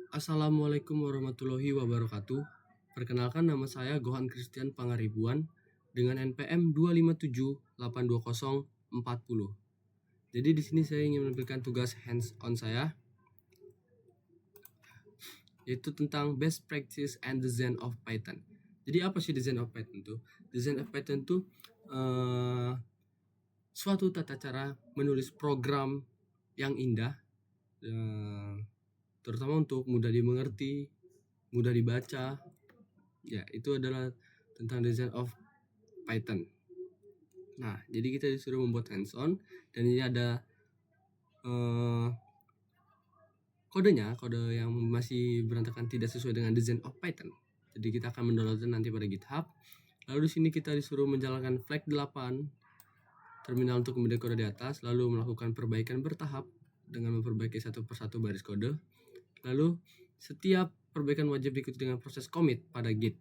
Assalamualaikum warahmatullahi wabarakatuh. Perkenalkan, nama saya Gohan Christian Pangaribuan dengan NPM 257820440. Jadi di sini saya ingin menampilkan tugas hands on saya, yaitu tentang best practice and design of Python. Jadi apa sih design of Python itu? Design of Python itu suatu tata cara menulis program yang indah, terutama untuk mudah dimengerti, mudah dibaca. Ya, itu adalah tentang design of Python. Nah, jadi kita disuruh membuat hands-on, dan ini ada kodenya, kode yang masih berantakan tidak sesuai dengan design of Python. Jadi kita akan mendownloadnya nanti pada GitHub. Lalu di sini kita disuruh menjalankan flag 8 terminal untuk kemudian kode di atas, lalu melakukan perbaikan bertahap dengan memperbaiki satu persatu baris kode. Lalu setiap perbaikan wajib diikuti dengan proses commit pada Git.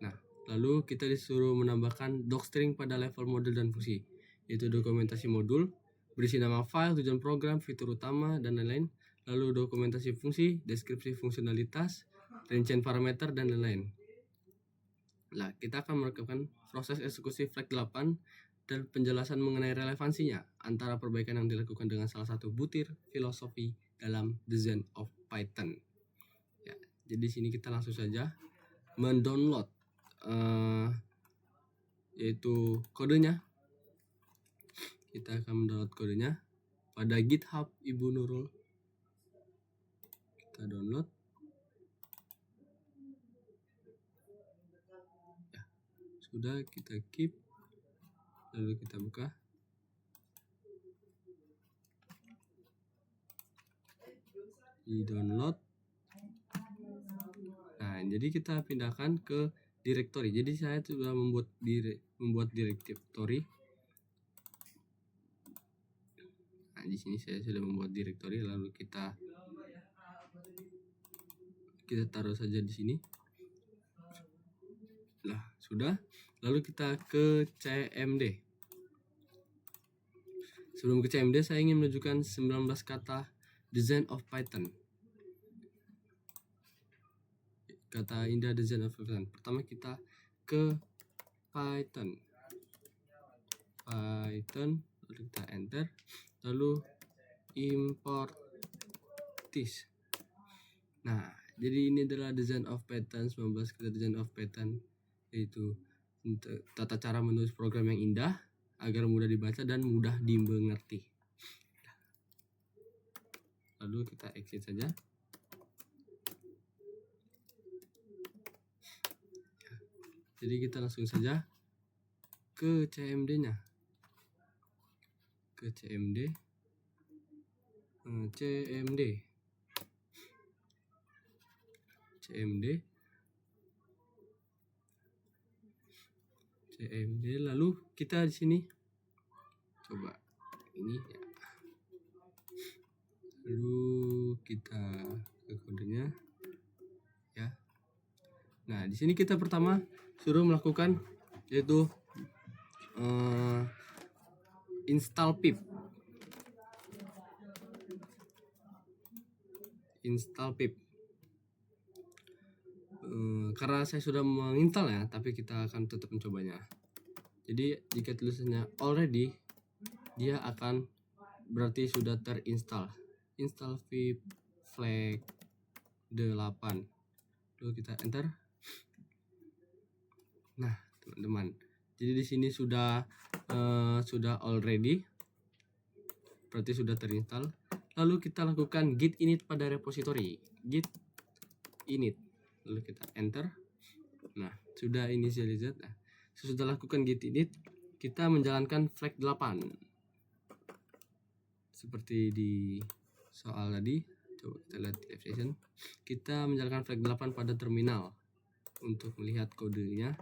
Nah, lalu kita disuruh menambahkan docstring pada level modul dan fungsi, yaitu dokumentasi modul, berisi nama file, tujuan program, fitur utama, dan lain-lain. Lalu dokumentasi fungsi, deskripsi fungsionalitas, rincian parameter, dan lain-lain. Nah, kita akan melakukan proses eksekusi flag 8 dan penjelasan mengenai relevansinya antara perbaikan yang dilakukan dengan salah satu butir filosofi dalam design of Python. Ya, jadi sini kita langsung saja mendownload yaitu kodenya. Kita akan mendownload kodenya pada GitHub Ibu Nurul. Kita download. Ya, sudah, kita keep. Lalu kita buka. Di download. Nah, jadi kita pindahkan ke directory. Jadi saya sudah membuat directory. Nah, di sini saya sudah membuat directory, lalu kita taruh saja di sini. Nah, sudah. Lalu kita ke CMD. Sebelum ke CMD, saya ingin menunjukkan 19 kata design of Python. Kata indah design of Python. Pertama kita ke Python, lalu kita enter, lalu import this. Nah, jadi ini adalah design of Python, 19 kata design of Python, yaitu tata cara menulis program yang indah agar mudah dibaca dan mudah dimengerti. Lalu kita exit saja. Jadi kita langsung saja ke CMD-nya. Ke CMD. Lalu kita di sini coba ini ya. Lalu kita ke kodenya ya. Nah, di sini kita pertama suruh melakukan yaitu install pip. Karena saya sudah menginstal ya, tapi kita akan tetap mencobanya. Jadi jika tulisannya already, dia akan berarti sudah terinstall. Install pip flag 8. Lalu kita enter. Nah, teman-teman, jadi di sini sudah already, berarti sudah terinstall. Lalu kita lakukan git init pada repository, git init, lalu kita enter. Nah, sudah initialized. Nah, sesudah lakukan git init, kita menjalankan flag 8 seperti di soal tadi. Coba kita lihat di session. Kita menjalankan flag 8 pada terminal untuk melihat kodenya.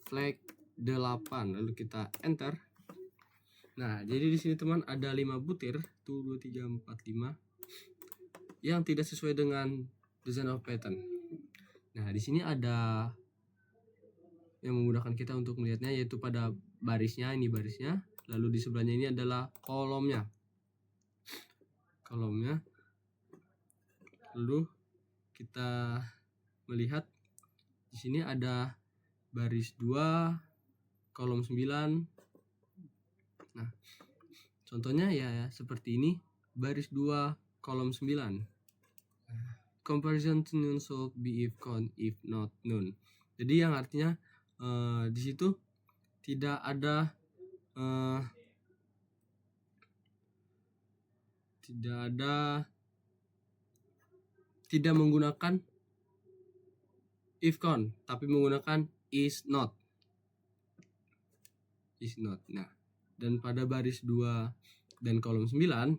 Flag 8, lalu kita enter. Nah, jadi di sini teman ada 5 butir, 1 2 3 4 5 yang tidak sesuai dengan design of Python. Nah, di sini ada yang memudahkan kita untuk melihatnya, yaitu pada barisnya, ini barisnya, lalu di sebelahnya ini adalah kolomnya. Lalu kita melihat di sini ada baris 2 kolom 9. Nah, contohnya ya seperti ini, baris 2 kolom 9. Comparison to none should be if count if not none. Jadi yang artinya di situ tidak ada tidak menggunakan if count, tapi menggunakan is not. Nah, dan pada baris 2 dan kolom 9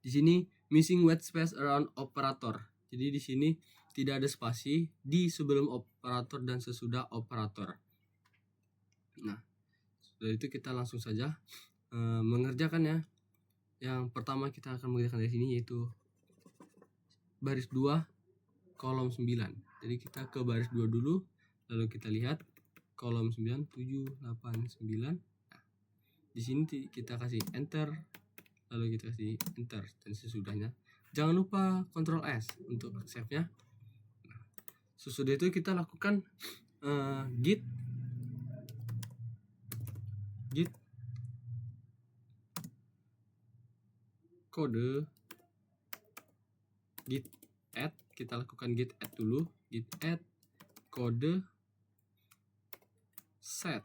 di sini missing white space around operator. Jadi di sini tidak ada spasi di sebelum operator dan sesudah operator. Nah, dari itu kita langsung saja mengerjakannya. Yang pertama kita akan mengerjakan dari sini yaitu baris 2 kolom 9. Jadi kita ke baris 2 dulu, lalu kita lihat kolom 9 7 8 9. Nah, di sini kita kasih enter, lalu kita kasih enter dan sesudahnya. Jangan lupa Ctrl S untuk save-nya. Nah, sesudah itu kita lakukan git kode git add. Kita lakukan git add dulu, git add kode set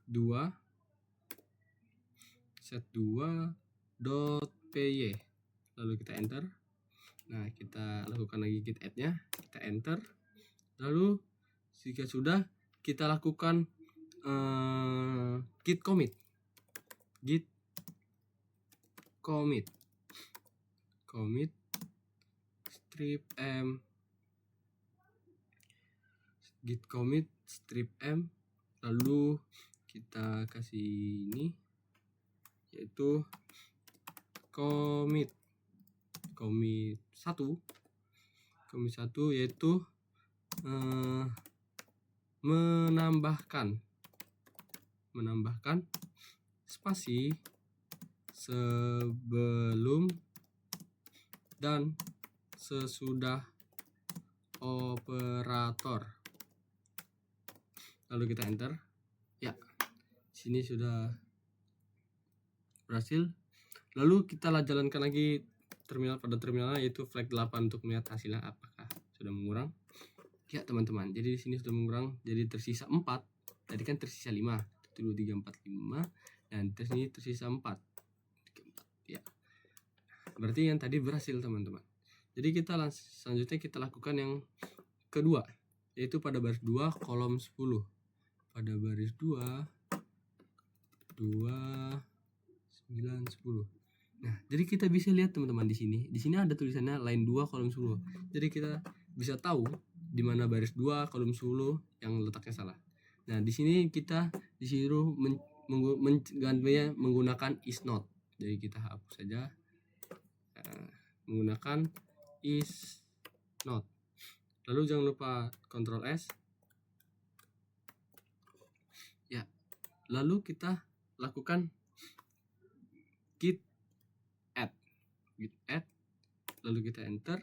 2 .py, lalu kita enter. Nah, kita lakukan lagi git add-nya, kita enter. Lalu jika sudah, kita lakukan git commit strip m, git commit strip m, lalu kita kasih ini yaitu commit 1 yaitu menambahkan spasi sebelum dan sesudah operator. Lalu kita enter. Ya, sini sudah berhasil. Lalu kita jalankan lagi pada terminalnya yaitu flag 8 untuk melihat hasilnya apakah sudah mengurang. Ya teman-teman, jadi di sini sudah mengurang, jadi tersisa 4. Tadi kan tersisa 5, 1 2 3 4 5, dan di sini tersisa 4. Ya. Berarti yang tadi berhasil teman-teman. Jadi kita selanjutnya kita lakukan yang kedua, yaitu pada baris 2 kolom 10. Pada baris 2 9 10. Nah, jadi kita bisa lihat teman-teman di sini. Di sini ada tulisannya line 2 kolom 10. Jadi kita bisa tahu di mana baris 2 kolom 10 yang letaknya salah. Nah, di sini kita disuruh menggantinya menggunakan is not. Jadi kita hapus saja menggunakan is not. Lalu jangan lupa Ctrl S. Ya. Lalu kita lakukan git add, lalu kita enter,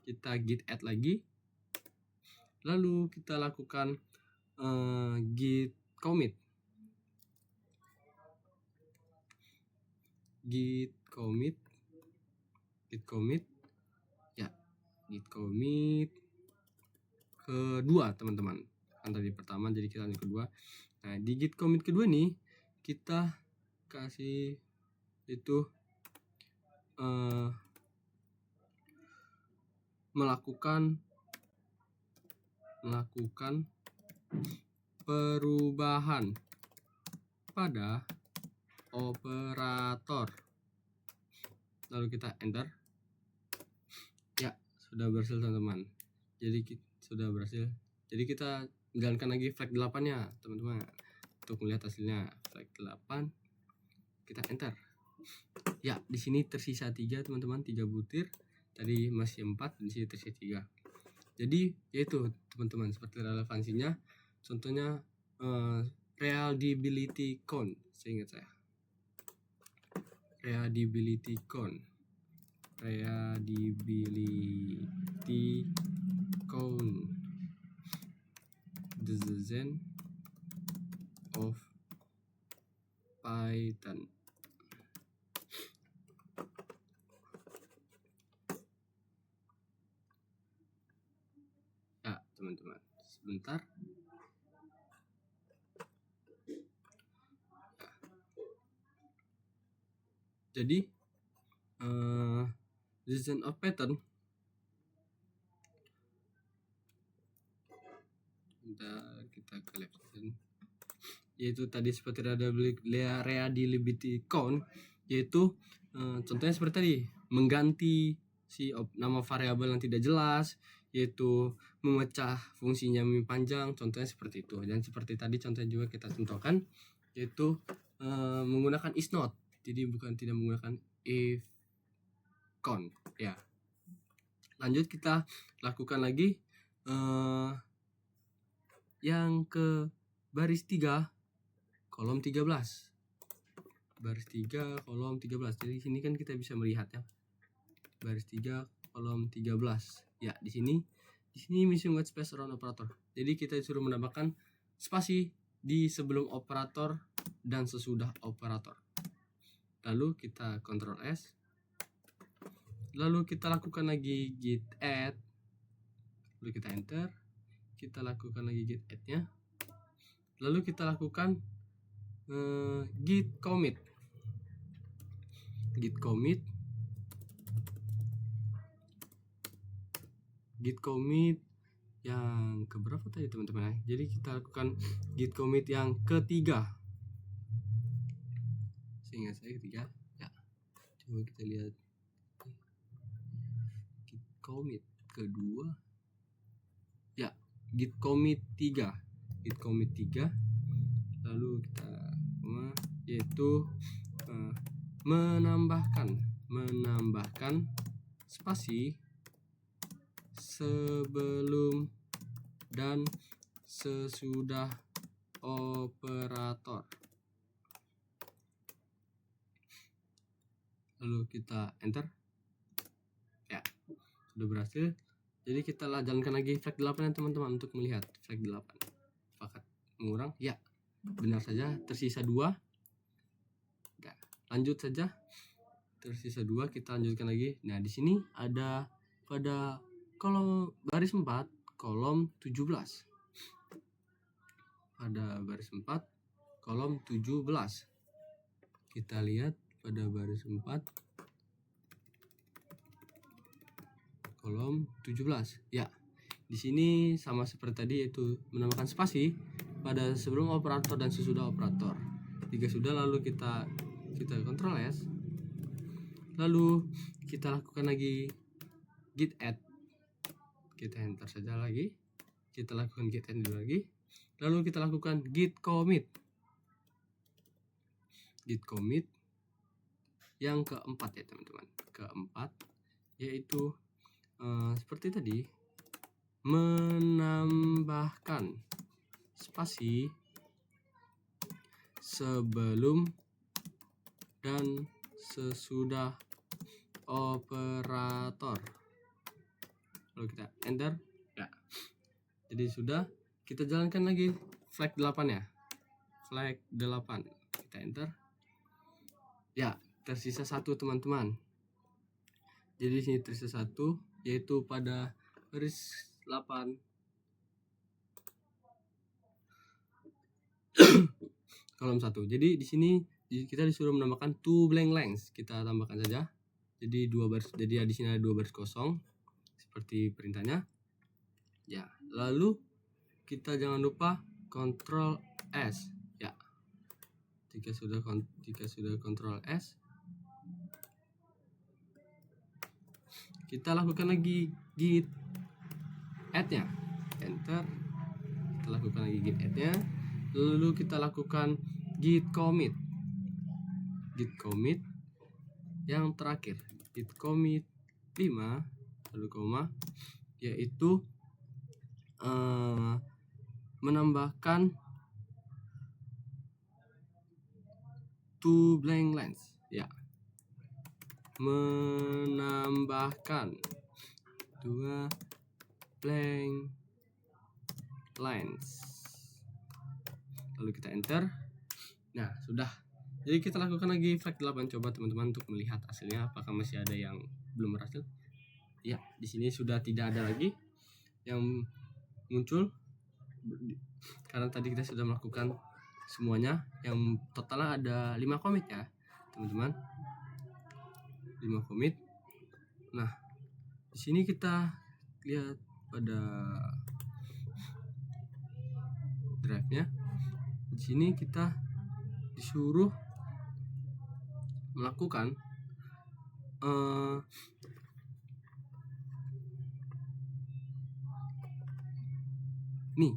kita git add lagi, lalu kita lakukan git commit ya, git commit kedua teman-teman. Kan tadi pertama, jadi kita yang kedua. Nah, di git commit kedua nih kita kasih itu melakukan perubahan pada operator, lalu kita enter. Ya, sudah berhasil teman-teman. Jadi sudah berhasil. Jadi kita jalankan lagi flag 8-nya teman-teman untuk melihat hasilnya. Flag 8 kita enter. Ya, di sini tersisa 3 teman-teman, 3 butir. Tadi masih 4, di sini tersisa 3. Jadi yaitu teman-teman seperti relevansinya. Contohnya readability count, seingat saya. Readability count. readability count design of Python. Ya teman-teman, sebentar. Jadi design of Python kita ke lab design, yaitu tadi seperti readability count, yaitu contohnya seperti tadi mengganti si nama variabel yang tidak jelas, yaitu memecah fungsinya panjang, contohnya seperti itu. Dan seperti tadi contohnya juga kita contohkan, yaitu menggunakan is not, jadi bukan tidak menggunakan if count ya. Lanjut kita lakukan lagi yang ke baris 3 kolom 13. Baris 3 kolom 13. Jadi sini kan kita bisa melihat ya. Baris 3 kolom 13. Ya, di sini missing white space around operator. Jadi kita disuruh menambahkan spasi di sebelum operator dan sesudah operator. Lalu kita Ctrl S. Lalu kita lakukan lagi git add. Lalu kita enter. Kita lakukan lagi git add-nya. Lalu kita lakukan git commit. Git commit yang keberapa tadi teman-teman? Jadi kita lakukan git commit yang ketiga. Seingat saya ketiga. Ya. Coba kita lihat. Git commit kedua. Ya, git commit 3. Git commit 3. Lalu kita yaitu menambahkan spasi sebelum dan sesudah operator. Lalu kita enter. Ya, sudah berhasil. Jadi kita jalankan lagi flag 8 ya teman-teman untuk melihat flag 8. Apakah mengurang? Ya, benar saja, tersisa 2. Nah, lanjut saja. Tersisa 2, kita lanjutkan lagi. Nah, di sini ada pada kolom baris 4, kolom 17. Pada baris 4, kolom 17. Kita lihat pada baris 4, kolom 17. Ya, di sini sama seperti tadi, yaitu menambahkan spasi pada sebelum operator dan sesudah operator. Jika sudah, lalu kita Ctrl S. Lalu kita lakukan lagi git add. Kita enter saja lagi. Kita lakukan git add lagi. Lalu kita lakukan git commit. Git commit yang keempat ya teman-teman. Keempat yaitu seperti tadi, menambahkan spasi sebelum dan sesudah operator. Lalu kita enter. Ya, jadi sudah. Kita jalankan lagi flag 8 ya. Flag 8. Kita enter. Ya, tersisa 1 teman-teman. Jadi sini tersisa 1, yaitu pada baris 8 kolom 1. Jadi di sini kita disuruh menambahkan two blank lines. Kita tambahkan saja. Jadi 2 baris. Jadi di sini ada 2 baris kosong seperti perintahnya. Ya, lalu kita jangan lupa Ctrl S. Ya. Jika sudah Ctrl S, kita lakukan lagi git add-nya. Enter. Kita lakukan lagi git add-nya. Lalu kita lakukan git commit. Git commit yang terakhir. Git commit 5 lalu koma, yaitu menambahkan two blank lines. Ya. menambahkan 2 blank lines. Lalu kita enter. Nah, sudah. Jadi kita lakukan lagi flag 8, coba teman-teman untuk melihat hasilnya apakah masih ada yang belum berhasil. Ya, di sini sudah tidak ada lagi yang muncul karena tadi kita sudah melakukan semuanya, yang totalnya ada 5 commit ya, teman-teman. 5 commit. Nah, di sini kita lihat pada drive-nya. Di sini kita disuruh melakukan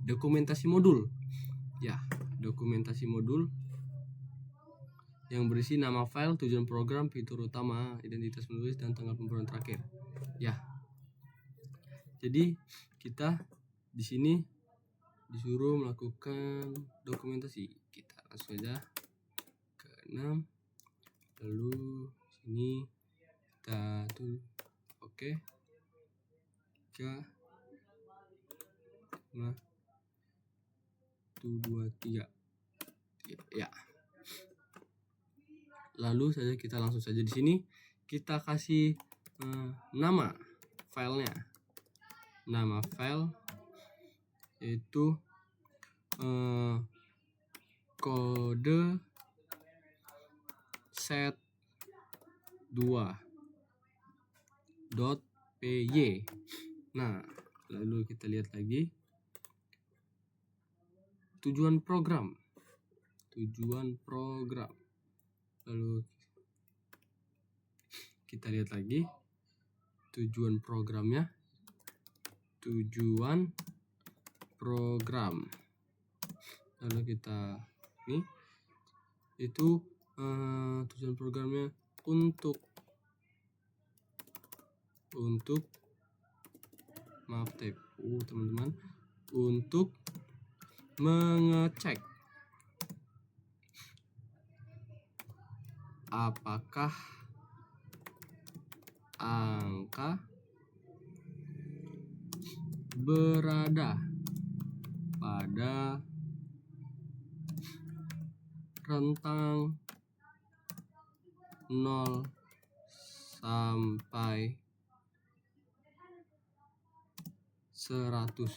dokumentasi modul. Ya, dokumentasi modul yang berisi nama file, tujuan program, fitur utama, identitas penulis, dan tanggal pembaruan terakhir. Ya. Jadi kita di sini disuruh melakukan dokumentasi. Kita langsung saja ke 6. Lalu sini kita tuh oke. 3 5 1 2 3. Ya. Lalu saja kita langsung saja di sini kita kasih nama filenya. Nama file yaitu kode set2.py. Nah, lalu kita lihat lagi tujuan program. Lalu kita lihat lagi tujuan programnya. Tujuan program. Lalu kita ini itu tujuan programnya untuk maaf typo teman-teman, untuk mengecek apakah angka berada pada rentang 0 sampai 100.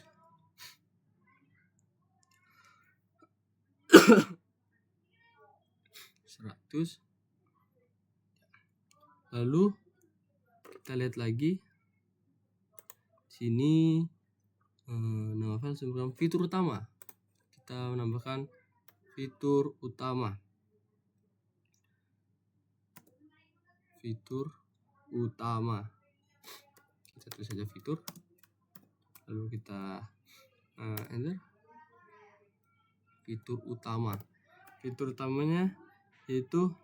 Lalu kita lihat lagi sini nama file program fitur utama. Kita menambahkan fitur utama. Kita tulis saja fitur. Lalu kita enter. Fitur utama. Fitur utamanya yaitu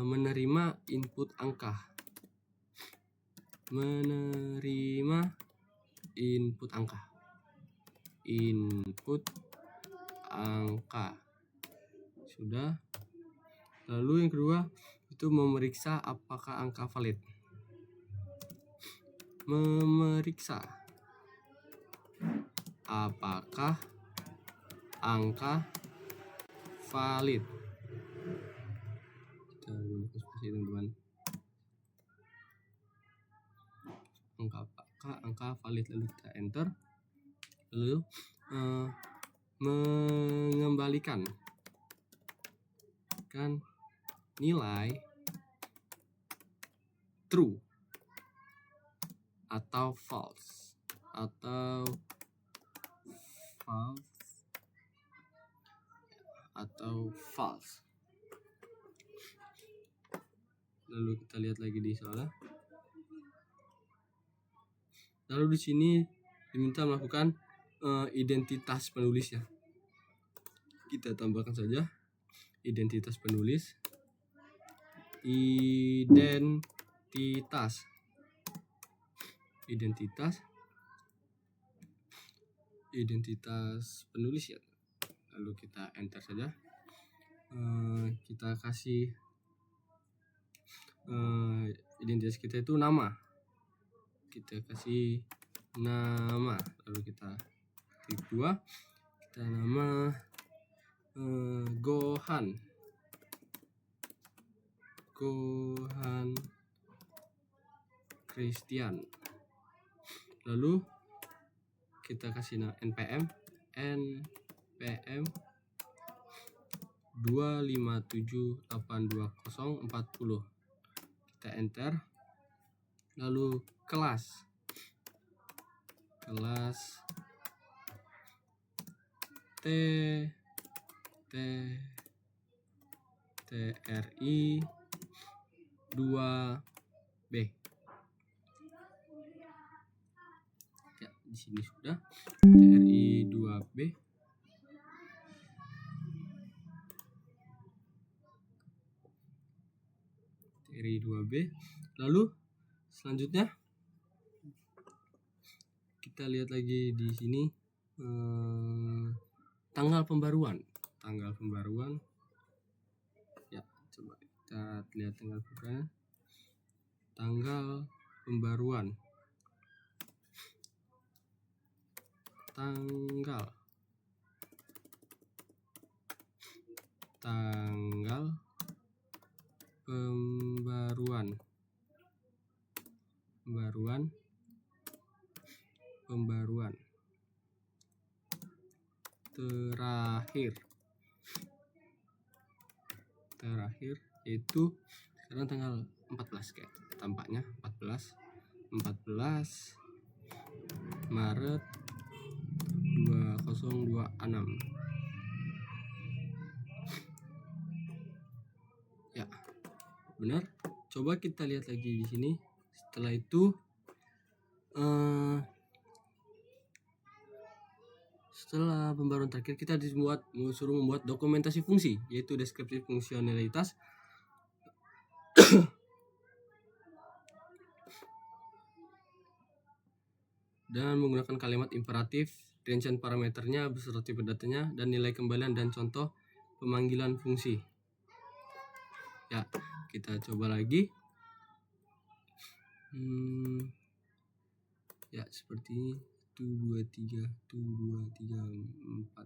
menerima input angka. Sudah. Lalu yang kedua itu memeriksa apakah angka valid. Memeriksa apakah angka valid. Teman-teman. Angka valid, lalu kita enter. Lalu mengembalikan nilai true atau false Lalu kita lihat lagi di sana. Lalu di sini diminta melakukan identitas penulis ya. Kita tambahkan saja identitas penulis. Identitas penulis ya. Lalu kita enter saja. Kita kasih identitas kita itu nama, kita kasih nama, lalu kita klik 2, kita nama Gohan Christian, lalu kita kasih npm 257822040, kita enter, lalu kelas TRI 2B. Ya, di sini sudah TRI 2B. TRI 2B. Lalu selanjutnya kita lihat lagi di sini tanggal pembaruan. Ya, coba kita lihat tanggal pembaruan. Pembaruan terakhir yaitu sekarang tanggal 14 kayak tampaknya 14 Maret 2026. Ya, benar. Coba kita lihat lagi di sini. Setelah itu setelah pembaruan terakhir kita disuruh membuat dokumentasi fungsi, yaitu deskripsi fungsionalitas dan menggunakan kalimat imperatif, dimension parameternya beserta tipe datanya, dan nilai kembalian dan contoh pemanggilan fungsi. Ya, kita coba lagi. Ya, seperti ini. 1, 2, 3, 1, 2, 3, 4,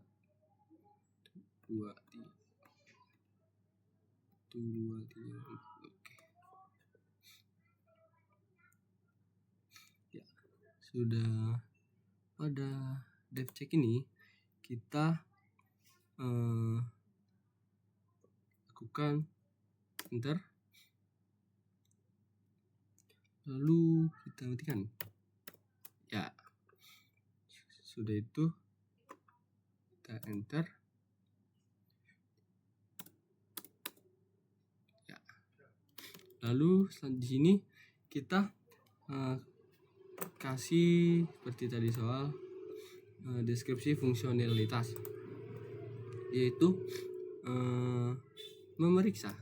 2, 3, 1, 2, 3, 4. Oke. Ya, sudah pada dev check ini kita lakukan enter, lalu kita matikan. Ya, sudah itu kita enter. Ya, lalu di sini kita kasih seperti tadi soal deskripsi fungsionalitas, yaitu memeriksa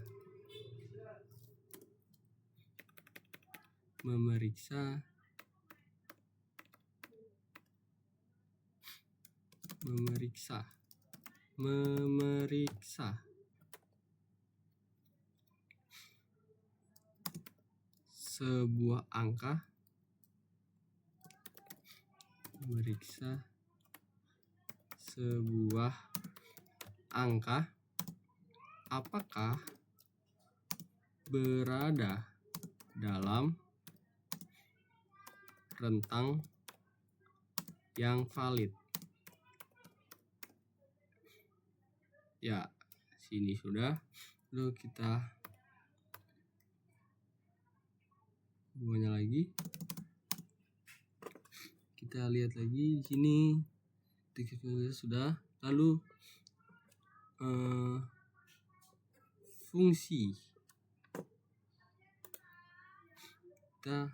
sebuah angka, apakah berada dalam rentang yang valid. Ya, sini sudah. Lalu kita buahnya lagi. Kita lihat lagi di sini. Sudah. Lalu fungsi, kita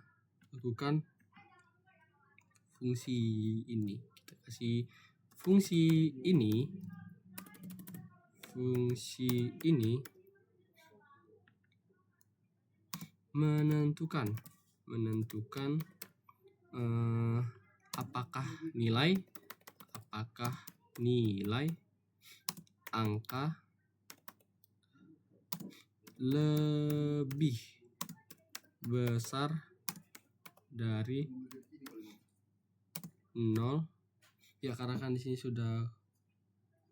lakukan fungsi ini. Kita kasih fungsi ini menentukan apakah nilai angka lebih besar dari 0. Ya karena kan di sini sudah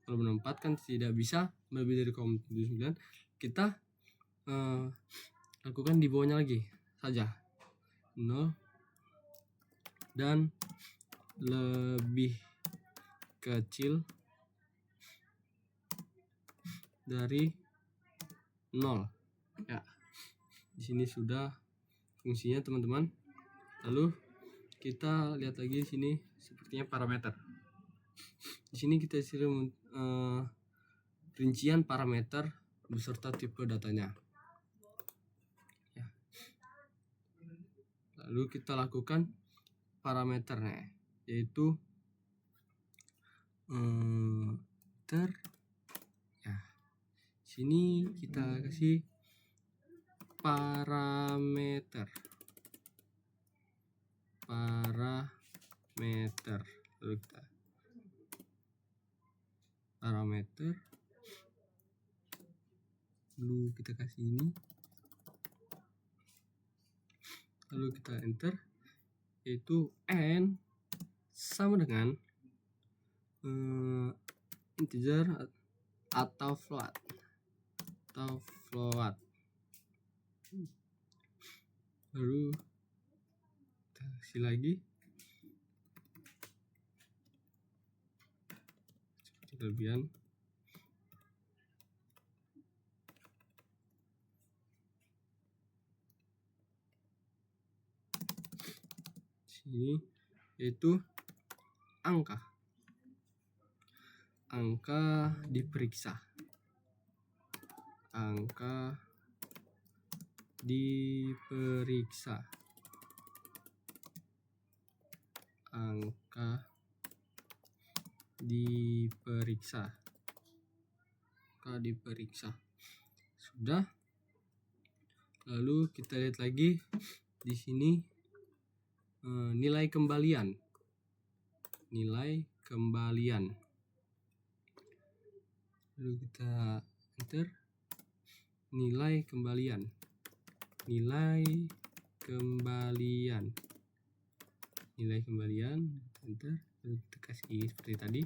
kalau menempatkan tidak bisa lebih dari 0,79, kita lakukan di bawahnya lagi saja 0 dan lebih kecil dari 0. Ya, di sini sudah fungsinya teman-teman. Lalu kita lihat lagi di sini sepertinya parameter. Di sini kita isi rincian parameter beserta tipe datanya. Ya. Lalu kita lakukan parameternya, yaitu ya, sini kita kasih parameter, lalu kita parameter, lalu kita kasih ini, lalu kita enter, yaitu n sama dengan integer atau float lalu kita kasih lagi seperti kelebihan. Sini yaitu angka diperiksa, sudah. Lalu kita lihat lagi di sini nilai kembalian. Lalu kita enter nilai kembalian, enter. Lalu kita kasih seperti tadi,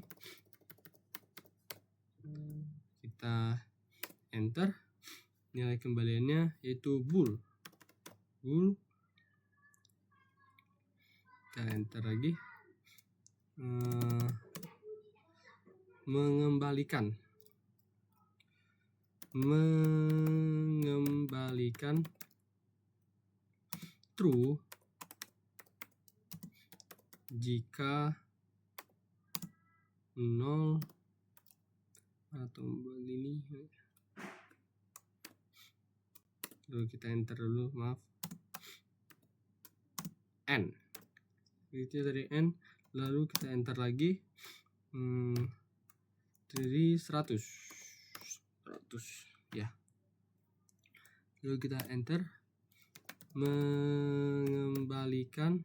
kita enter nilai kembaliannya yaitu bool. Kita enter lagi, mengembalikan true jika 0 atau ini. Lalu kita enter dulu, maaf, n, itu dari n. Lalu kita enter lagi dari 100 ya. Lalu kita enter mengembalikan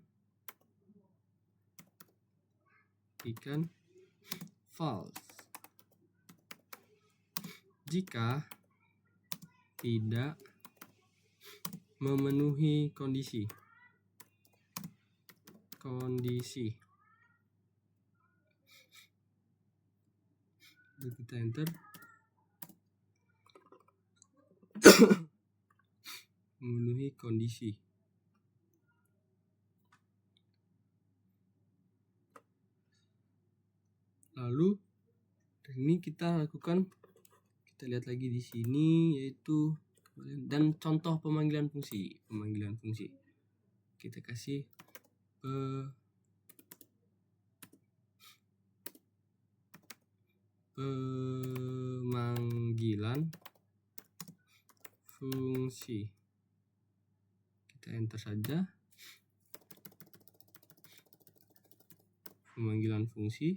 false jika tidak memenuhi kondisi. Lalu kita enter memenuhi kondisi. Lalu ini kita lakukan, kita lihat lagi di sini yaitu dan contoh pemanggilan fungsi. Kita kasih pemanggilan fungsi. Kita enter saja pemanggilan fungsi,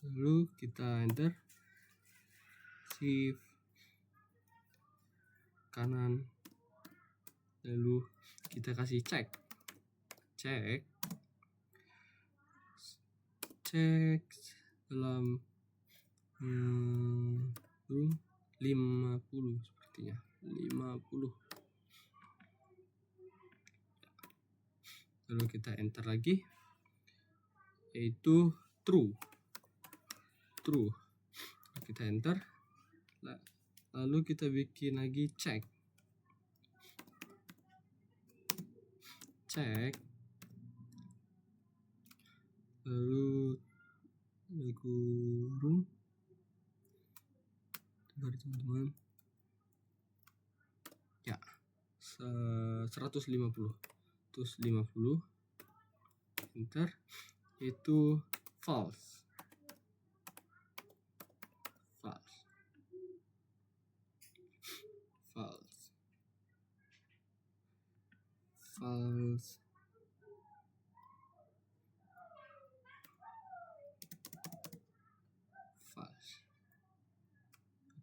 lalu kita enter shift kanan, lalu kita kasih cek dalam 50 sepertinya, 50. lalu kita enter lagi, yaitu true. Kita enter, lalu kita bikin lagi cek, lalu kurung dari teman-teman ya, 150 enter, itu false.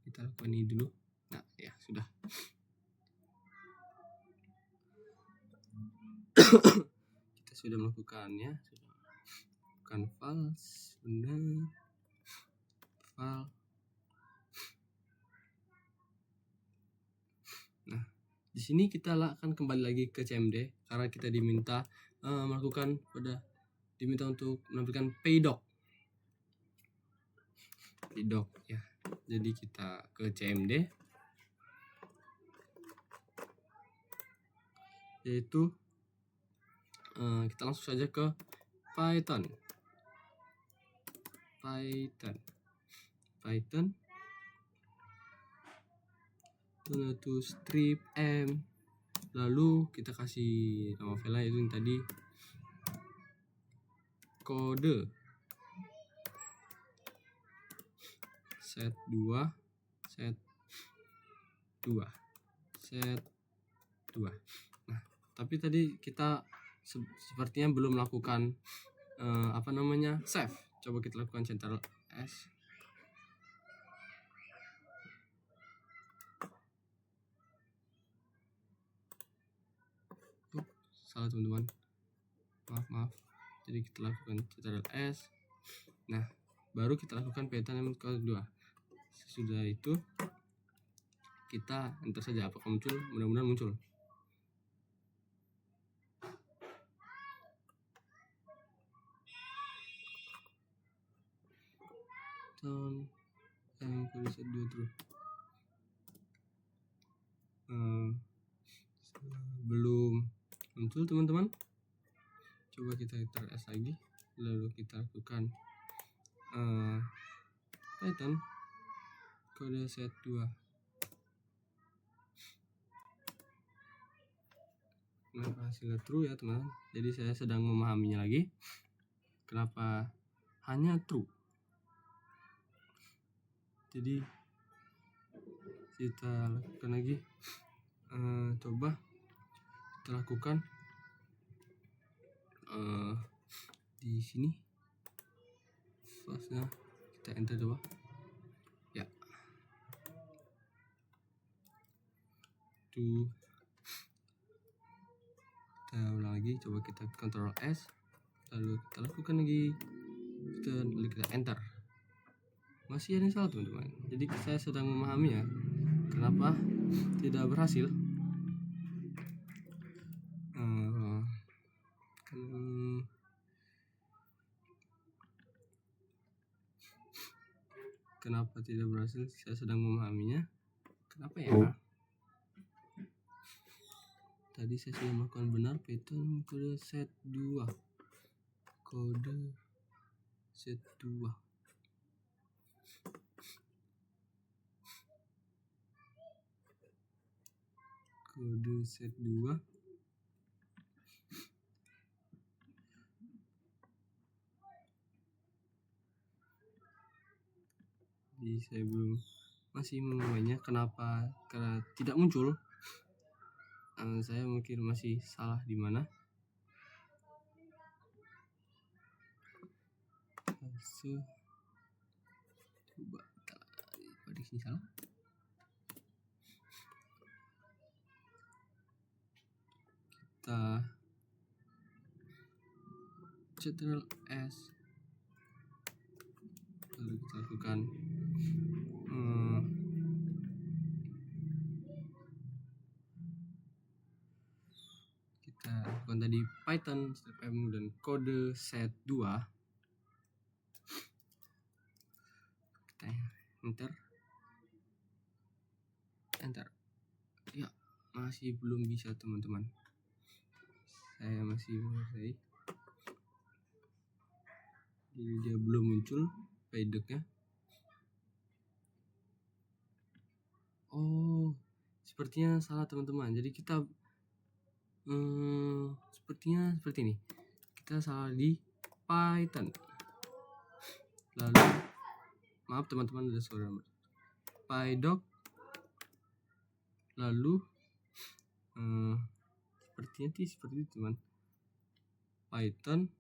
Kita lakukan ini dulu. Nah ya sudah. Kita sudah melakukannya, bukan false, benar, false. Nah di sini kita akan kembali lagi ke CMD karena kita diminta diminta untuk menampilkan paydoc ya. Jadi kita ke CMD, yaitu kita langsung saja ke Python to strip m, lalu kita kasih nama file itu yang tadi kode set 2. Nah tapi tadi kita sepertinya belum melakukan save. Coba kita lakukan Ctrl S. Salah teman-teman, maaf. Jadi kita lakukan Ctrl S. Nah baru kita lakukan Python element code 2. Sesudah itu kita enter saja, apakah muncul? Mudah-mudahan muncul. Set 2 true. Belum muncul teman-teman. Coba kita enter S lagi, lalu kita lakukan Python kode set 2. Kenapa hasilnya true ya teman-teman? Jadi saya sedang memahaminya lagi kenapa hanya true. Jadi kita lakukan lagi, coba kita lakukan di sini fastnya, kita enter coba ya. Tuh kita ulang lagi, coba kita Ctrl S, lalu kita lakukan lagi, kita enter. Masih ada yang salah teman-teman. Jadi saya sedang memahami ya kenapa tidak berhasil. Kenapa tidak berhasil? Saya sedang memahaminya. Kenapa ya? Tadi saya sudah melakukan benar Python kode set 2. Kode set 2. Jadi saya masih memahaminya kenapa karena tidak muncul. Saya mungkin masih salah di mana. Coba pada sini salah. Kita Ctrl S, lalu kita lakukan kita lakukan tadi Python strip m dan kode set2, kita enter. Ya, masih belum bisa teman-teman, saya masih selesai, jadi dia belum muncul paydocnya. Oh, sepertinya salah teman-teman, jadi kita sepertinya seperti ini, kita salah di Python. Lalu maaf teman-teman, ada suara pydoc, lalu sepertinya seperti itu teman, Python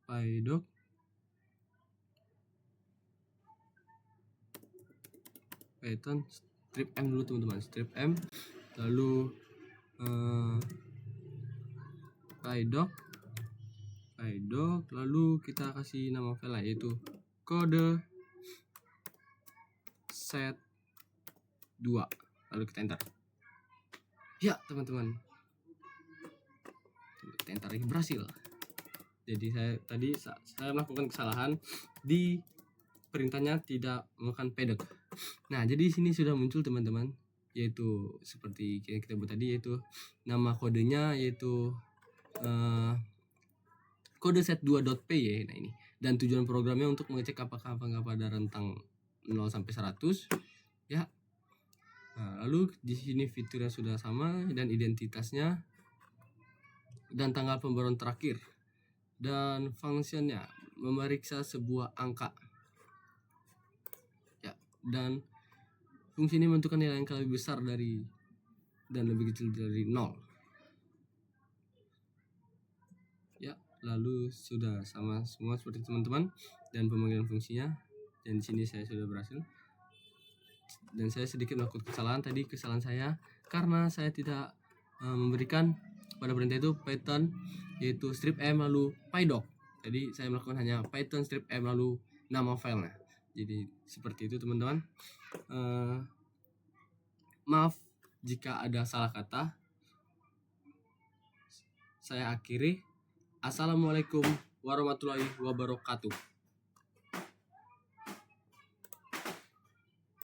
pydoc Python strip m dulu teman-teman, strip m, lalu pydoc, lalu kita kasih nama file yaitu kode set2, lalu kita enter. Ya teman-teman, kita enter lagi, berhasil. Jadi saya melakukan kesalahan di perintahnya tidak menggunakan pydoc. Nah, jadi sini sudah muncul teman-teman, yaitu seperti yang kita buat tadi, yaitu nama kodenya yaitu kode set2.py. Nah, ini dan tujuan programnya untuk mengecek apakah pada rentang 0 sampai 100 ya. Nah, lalu di sini fiturnya sudah sama dan identitasnya dan tanggal pembaruan terakhir, dan fungsinya memeriksa sebuah angka ya, dan fungsi ini menentukan nilai yang lebih besar dari dan lebih kecil dari 0 ya. Lalu sudah sama semua seperti teman-teman, dan pemanggilan fungsinya, dan di sini saya sudah berhasil. Dan saya sedikit melakukan kesalahan tadi, kesalahan saya karena saya tidak memberikan pada perintah itu Python yaitu strip m lalu pydoc. Jadi saya melakukan hanya Python strip m lalu nama filenya. Jadi seperti itu teman-teman. Maaf jika ada salah kata. Saya akhiri. Assalamualaikum warahmatullahi wabarakatuh.